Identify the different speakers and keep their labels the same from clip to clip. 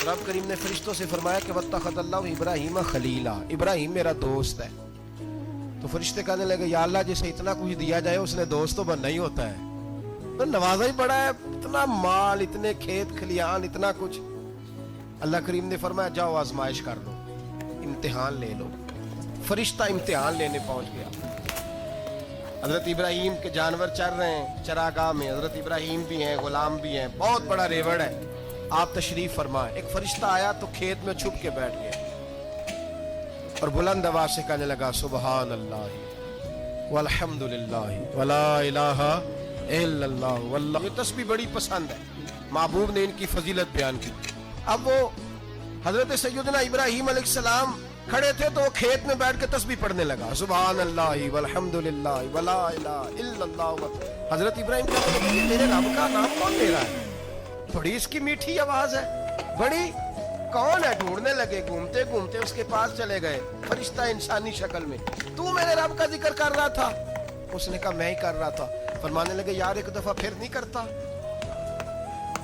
Speaker 1: रब करीम ने फरिश्तों से फरमाया कि वत्तखज़ल्लाहु इब्राहीम खलीला, इब्राहिम मेरा दोस्त है। तो फरिश्ते कहने लगे या अल्लाह जिसे इतना कुछ दिया जाए उसने दोस्त तो बनना ही होता है, तो नवाजा ही बड़ा है, इतना माल, इतने खेत खलियान, इतना कुछ। अल्लाह करीम ने फरमाया जाओ आजमाइश कर लो, इम्तिहान ले लो। फरिश्ता इम्तिहान लेने पहुंच गया। हजरत इब्राहिम के जानवर चर रहे हैं चरागाह में, हजरत इब्राहिम भी हैं, गुलाम भी हैं, बहुत बड़ा रेवड़ है। आप तशरीफ फरमाए। एक फरिश्ता आया तो खेत में छुप के बैठ गया और बुलंद आवाज से कहने लगा सुबहान अल्लाह वल्हम्दुलिल्लाह वला इलाहा इल्लल्लाह वल्लाह। ये तस्बीह बड़ी पसंद है, महबूब ने इनकी फजीलत बयान की। अब वो हजरत सैयदना इब्राहिम अलैहिस्सलाम खड़े थे तो वो खेत में बैठ के तस्बीह पढ़ने लगा सुबहान अल्लाह वल्हम्दुलिल्लाह वला इलाहा इल्लल्लाह। हजरत इब्राहिम कहते हैं मेरे रब का नाम कौन ले रहा है, बड़ी इसकी मीठी आवाज है, बड़ी कौन है। ढूंढने लगे, घूमते घूमते उसके पास चले गए। फरिश्ता इंसानी शक्ल में, तू मेरे रब का जिक्र कर रहा था? उसने कहा मैं ही कर रहा था। फरमाने लगे यार एक दफा फिर नहीं करता?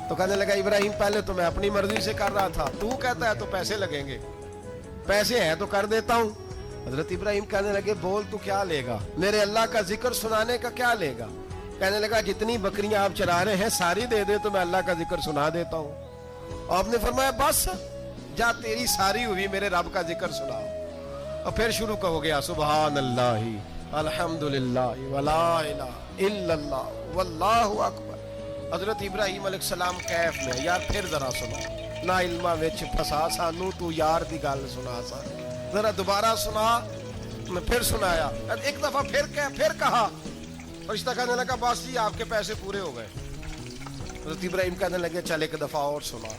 Speaker 1: तो कहने लगा इब्राहिम पहले तो मैं अपनी मर्जी से कर रहा था, तू कहता है तो पैसे लगेंगे, पैसे हैं तो कर देता हूँ। हजरत इब्राहिम कहने लगे बोल तू क्या लेगा, मेरे अल्लाह का जिक्र सुनाने का क्या लेगा? कहने लगा जितनी बकरियां आप चरा रहे हैं सारी दे दे तो मैं अल्लाह का जिक्र सुना देता हूँ। आपने फरमाया बस जा तेरी सारी हुई, मेरे रब का जिक्र सुनाओ। और फिर शुरू हो गया सुबहान अल्लाही अल्हम्दुलिल्लाह वला इलाहा इल्लल्लाह वल्लाहु अकबर। हजरत इब्राहिम अलैहिस्सलाम कैफ में यार फिर जरा सुना, ना इल्मा विच फसा सानू तू यार दी गल सुना सा, जरा दोबारा सुना। मैं फिर सुनाया, एक दफा फिर कहा। फरिश्ता कहने लगा बस जी आपके पैसे पूरे हो गए। हज़रत इब्राहिम कहने लगे चल एक दफा और सुना।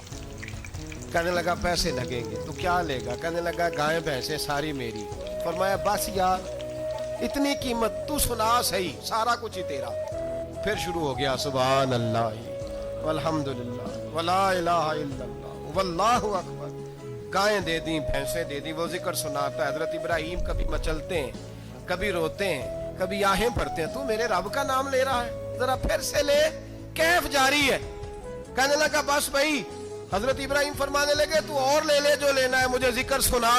Speaker 1: कहने लगा पैसे लगेंगे, तो क्या लेगा? कहने लगा गाय भैंसे सारी मेरी। फरमाया बस यार इतनी कीमत, तू सुना सही, सारा कुछ ही तेरा। फिर शुरू हो गया सुभान अल्लाह वल्हम्दुलिल्लाह वला इलाहा इल्लल्लाह वल्लाहु अकबर। गायें दे दी, भैंसे दे दी, वो जिक्र सुनाता है। हजरत इब्राहिम कभी मचलते हैं, कभी रोते हैं, कभी आहें भरते हैं, तू मेरे रब का नाम ले रहा है, जरा फिर से ले। कैफ जारी है। कहने लगा बस भाई। हजरत इब्राहिम फरमाने लगे तू और ले ले जो लेना है, मुझे जिक्र सुना।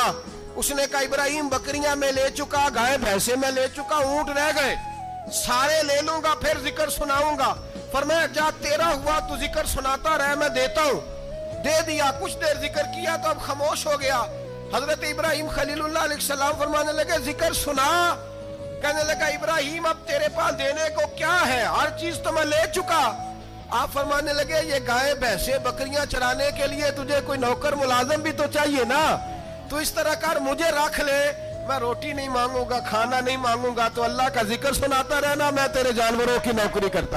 Speaker 1: उसने कहा इब्राहिम बकरियां मैं ले चुका, गाय भैंसे मैं ले चुका, ऊंट रह गए, सारे ले लूंगा फिर जिक्र सुनाऊंगा। फरमाया जा तेरा हुआ तू जिक्र सुनाता रहे, मैं देता हूं। दे दिया, कुछ देर जिक्र किया तो अब खामोश हो गया। हजरत इब्राहिम खलीलुल्लाह अलैहिस्सलाम फरमाने लगे जिक्र सुना। कहने लगा इब्राहिम अब तेरे पास देने को क्या है, हर चीज तो मैं ले चुका। आप फरमाने लगे ये गाय भैंसे बकरियां चराने के लिए तुझे कोई नौकर मुलाजिम भी तो चाहिए ना, तो इस तरह कर मुझे रख ले, मैं रोटी नहीं मांगूंगा, खाना नहीं मांगूंगा, तो अल्लाह का जिक्र सुनाता रहना, मैं तेरे जानवरों की नौकरी करता।